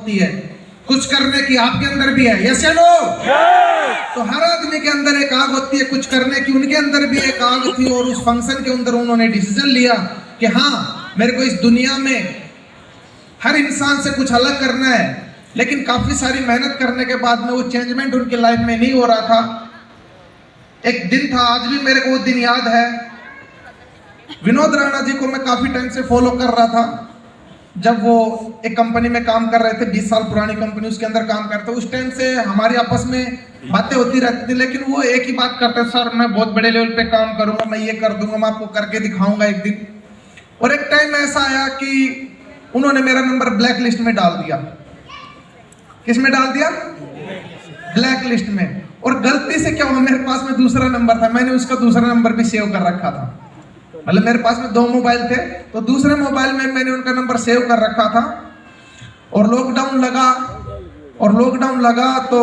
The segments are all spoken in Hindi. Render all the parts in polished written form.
होती है कुछ करने की, आपके अंदर भी है, यस या नो? तो हर आदमी के अंदर एक आग होती है कुछ करने की, उनके अंदर भी एक आग थी और उस फंक्शन के अंदर उन्होंने डिसीजन लिया कि हाँ मेरे को इस दुनिया में हर इंसान से कुछ अलग करना है। लेकिन काफी सारी मेहनत करने के बाद में वो चेंजमेंट उनकी लाइफ में नहीं हो रहा था। एक दिन था, आज भी मेरे को वो दिन याद है। विनोद राणा जी को मैं काफी टाइम से फॉलो कर रहा था। जब वो एक कंपनी में काम कर रहे थे, 20 साल पुरानी कंपनी, उसके अंदर काम करते, उस टाइम से हमारी आपस में बातें होती रहती थी। लेकिन वो एक ही बात करते, सर मैं बहुत बड़े लेवल पे काम करूंगा, मैं ये कर दूंगा, मैं आपको करके दिखाऊंगा एक दिन। और एक टाइम ऐसा आया कि उन्होंने मेरा नंबर ब्लैक लिस्ट में डाल दिया। किस में डाल दिया? ब्लैक लिस्ट में। और गलती से क्या हुआ, मेरे पास में दूसरा नंबर था, मैंने उसका दूसरा नंबर भी सेव कर रखा था। मतलब मेरे पास में 2 मोबाइल थे, तो दूसरे मोबाइल में मैंने उनका नंबर सेव कर रखा था। और लॉकडाउन लगा तो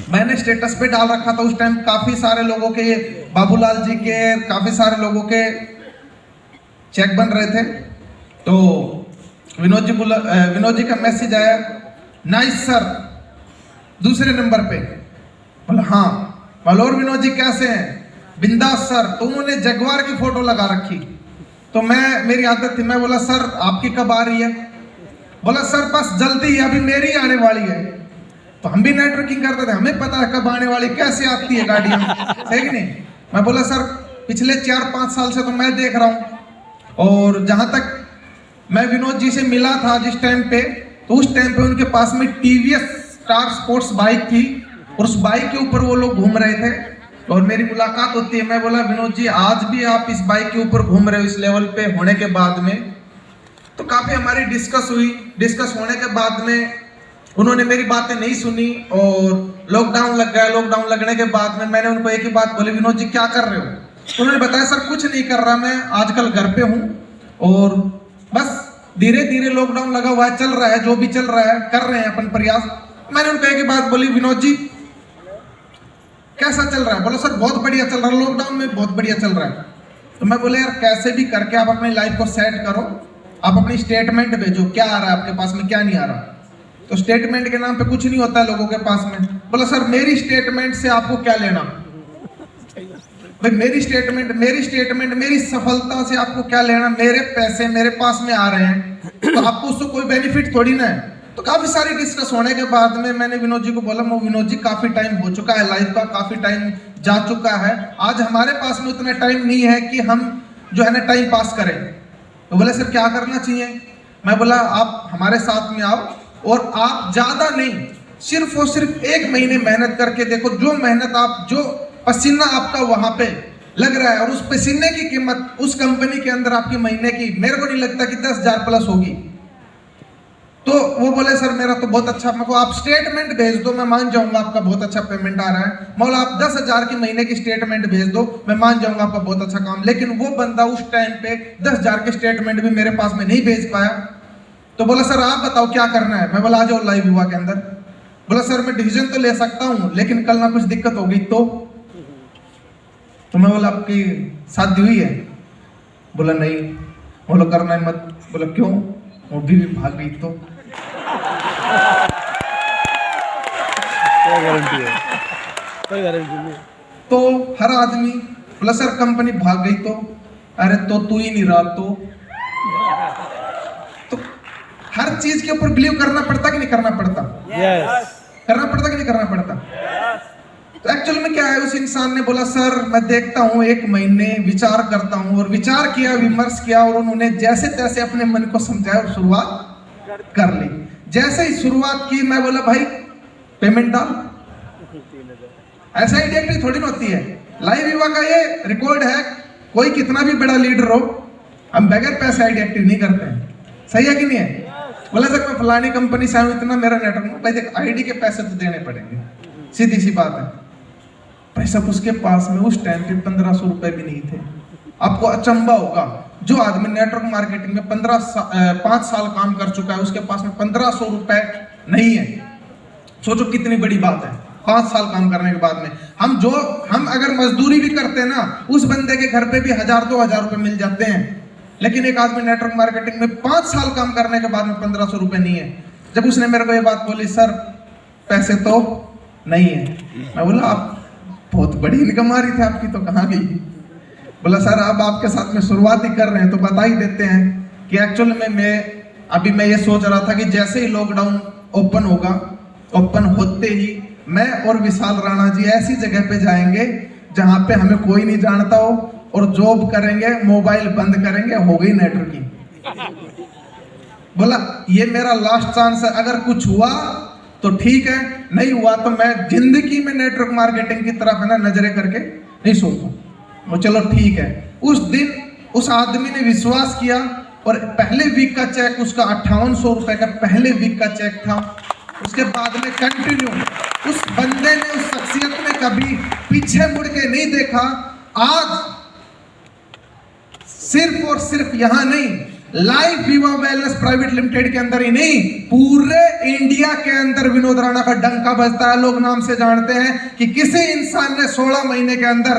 मैंने स्टेटस पे डाल रखा था। उस टाइम काफी सारे लोगों के, बाबूलाल जी के, काफी सारे लोगों के चेक बन रहे थे। तो विनोद जी का मैसेज आया, नाइस सर, दूसरे नंबर पे। बोला हाँ। बोला और विनोद जी कैसे हैं? बिंदास सर। तो उन्होंने जगवार की फोटो लगा रखी। तो मेरी आदत थी, मैं बोला सर आपकी कब आ रही है? बोला सर बस जल्दी ही, अभी मेरी आने वाली है। तो हम भी नेटवर्किंग करते थे, हमें पता है कब आने वाली, कैसे आती है गाड़ियां, सही कि नहीं? मैं बोला सर पिछले 4-5 साल से तो मैं देख रहा हूं। और जहां तक मैं विनोद जी से मिला था जिस टाइम पे, तो उस टाइम पे उनके पास में टीवीएस स्टार स्पोर्ट्स बाइक थी और उस बाइक के ऊपर वो लोग घूम रहे थे। और मेरी मुलाकात होती है, मैं बोला विनोद जी आज भी आप इस बाइक के ऊपर घूम रहे हो इस लेवल पे होने के बाद में? तो काफी हमारी डिस्कस हुई। डिस्कस होने के बाद में उन्होंने मेरी बातें नहीं सुनी और लॉकडाउन लग गया। लॉकडाउन लगने के बाद में मैंने उनको एक ही बात बोली, विनोद जी क्या कर रहे हो? उन्होंने बताया सर कुछ नहीं कर रहा, मैं आजकल घर पे हूँ और बस धीरे धीरे लॉकडाउन लगा हुआ है, चल रहा है, जो भी चल रहा है कर रहे हैं अपन प्रयास। मैंने उनको एक ही बात बोली, विनोद जी कैसा चल रहा है? बोला सर बहुत बढ़िया चल रहा है, लॉकडाउन में बहुत बढ़िया चल रहा है। तो मैं बोले यार कैसे भी करके आप अपनी लाइफ को सेट करो, आप अपनी स्टेटमेंट भेजो, क्या आ रहा है आपके पास में, क्या नहीं आ रहा। तो स्टेटमेंट के नाम पे कुछ नहीं होता है लोगों के पास में। बोला सर मेरी स्टेटमेंट से आपको क्या लेना? भाई मेरी स्टेटमेंट मेरी सफलता से आपको क्या लेना? मेरे पैसे मेरे पास में आ रहे हैं तो आपको उससे कोई बेनिफिट थोड़ी ना है। तो काफी सारी डिस्कस होने के बाद में मैंने विनोद जी को बोला, विनोद जी काफी टाइम हो चुका है, लाइफ का काफी टाइम जा चुका है, आज हमारे पास में उतना टाइम नहीं है कि हम जो है ना टाइम पास करें। तो बोले सर क्या करना चाहिए? मैं बोला आप हमारे साथ में आओ और आप ज्यादा नहीं, सिर्फ और सिर्फ 1 महीने मेहनत करके देखो। जो मेहनत आप, जो पसीना आपका वहां पे लग रहा है और उस पसीने की कीमत उस कंपनी के अंदर आपकी महीने की मेरे को नहीं लगता कि 10,000 प्लस होगी। तो वो बोले सर मेरा तो बहुत अच्छा, मेरे को आप स्टेटमेंट भेज दो, मैं मान जाऊंगा आपका बहुत अच्छा पेमेंट आ रहा है। मैं बोला आप 10,000 की महीने की स्टेटमेंट भेज दो, मैं मान जाऊंगा आपका बहुत अच्छा काम। लेकिन वो बंदा उस टाइम पे 10,000 की स्टेटमेंट भी मेरे पास में नहीं भेज पाया। तो बोला सर आप बताओ क्या करना है? मैं बोला आ जाओ लाइव युवा के अंदर। बोला सर मैं डिसीजन तो ले सकता हूँ लेकिन कल ना कुछ दिक्कत होगी तो मैं बोला आपकी शादी हुई है? बोला नहीं। बोला करना है मत। बोला क्यों? वो भी भाग गई तो गारंटी है, कोई गारंटी नहीं। तो हर आदमी बोला सर कंपनी भाग गई तो? अरे तो तू ही नहीं रहा तो हर चीज के ऊपर बिलीव करना पड़ता कि नहीं करना पड़ता? यस। करना पड़ता कि नहीं करना पड़ता? तो एक्चुअल में क्या है, उस इंसान ने बोला सर मैं देखता हूँ 1 महीने विचार करता हूँ। और विचार किया, विमर्श किया और उन्होंने जैसे तैसे अपने मन को समझाया और शुरुआत कर ली। जैसे ही शुरुआत की मैं बोला भाई पेमेंट डाल। ऐसा आइडिया थोड़ी ना होती है। लाइव युवा का ये रिकॉर्ड है, कोई कितना भी बड़ा लीडर हो हम बगैर पैसे आइडिया एक्टिव नहीं करते हैं। सही है कि नहीं है? बोला सर मैं फलानी कंपनी से आऊँ, इतना मेरा नेटवर्क, भाई देख आईडी के पैसे तो देने पड़ेंगे, सीधी सी बात है। पैसा उसके पास में उस टाइम पे 1500 रुपए भी नहीं थे। आपको अचंभा होगा, जो आदमी नेटवर्क मार्केटिंग में 5 साल काम कर चुका है उसके पास में 1500 रुपए नहीं है। सोचो कितनी बड़ी बात है। 5 साल काम करने के बाद में हम अगर मजदूरी भी करते हैं ना, उस बंदे के घर पे भी 1000-2000 रुपए मिल जाते हैं। लेकिन एक आदमी नेटवर्क मार्केटिंग में 5 साल काम करने के बाद में 1500 रुपए नहीं है। जब उसने मेरे को ये बात बोली, सर पैसे तो नहीं है। मैं बोला आप बहुत बड़ी इनकम आ रही थी आपकी, तो कहाँ गई? बोला सर अब आपके साथ में शुरुआत ही कर रहे हैं तो बता ही देते हैं कि एक्चुअल में मैं ये सोच रहा था कि जैसे ही लॉकडाउन ओपन होगा, ओपन होते ही मैं और विशाल राणा जी ऐसी जगह पे जाएंगे जहां पे हमें कोई नहीं जानता हो, और जॉब करेंगे, मोबाइल बंद करेंगे, हो गई नेटवर्किंग। बोला ये मेरा लास्ट चांस है, अगर कुछ हुआ तो ठीक है, नहीं हुआ तो मैं जिंदगी में नेटवर्क मार्केटिंग की तरफ है ना नजरें करके नहीं सोचूं। वो चलो ठीक है। उस दिन उस आदमी ने विश्वास किया और पहले वीक का चेक उसका 5800 रुपए का पहले वीक का चेक था। उसके बाद में कंटिन्यू उस बंदे ने, उस शख्सियत ने कभी पीछे मुड़ के नहीं देखा। आज सिर्फ और सिर्फ यहां नहीं, life Viva wellness private limited के अंदर ही नहीं, पूरे इंडिया के अंदर विनोद राणा का डंका बजता है। लोग नाम से जानते हैं कि किसी इंसान ने 16 महीने के अंदर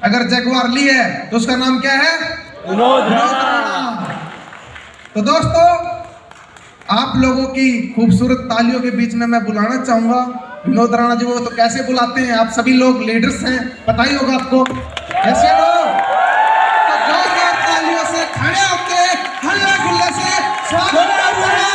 अगर जगुआर ली है तो उसका नाम क्या है? विनोद राणा। तो दोस्तों आप लोगों की खूबसूरत तालियों के बीच में मैं बुलाना चाहूंगा विनोद राणा जी को। तो कैसे बुलाते हैं? आप सभी लोग लीडर्स हैं, पता ही होगा आपको। कैसे लोग तो जोरदार तालियों से खड़े होकर हल्ला गुल्ला से स्वागत करते हैं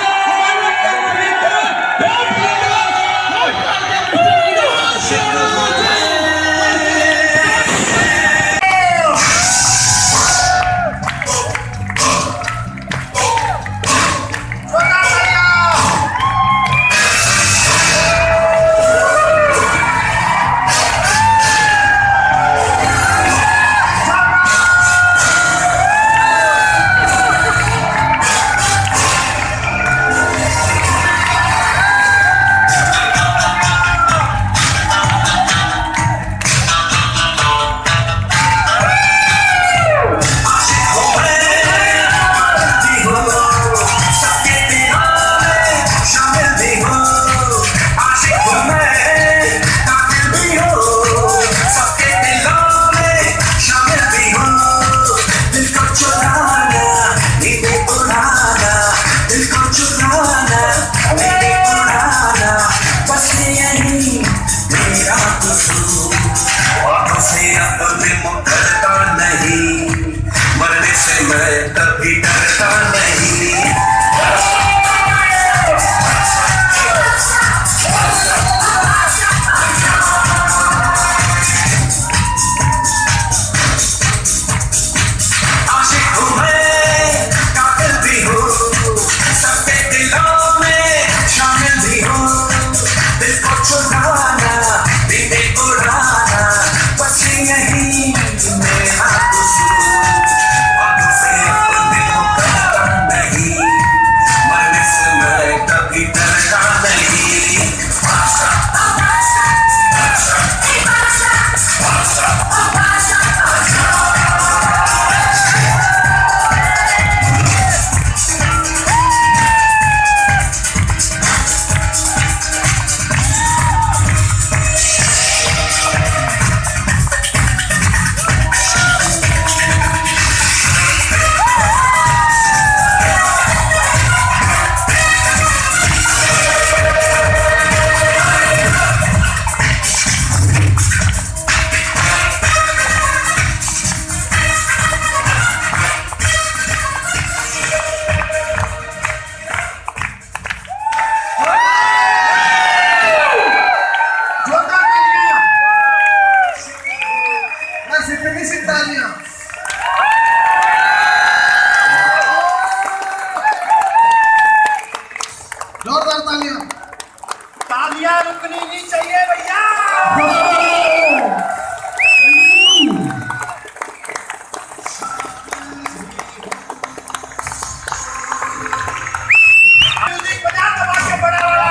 तालियां रुकनी नहीं चाहिए भैया। म्यूजिक बजा दबा के बड़ा वाला।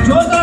जोरदार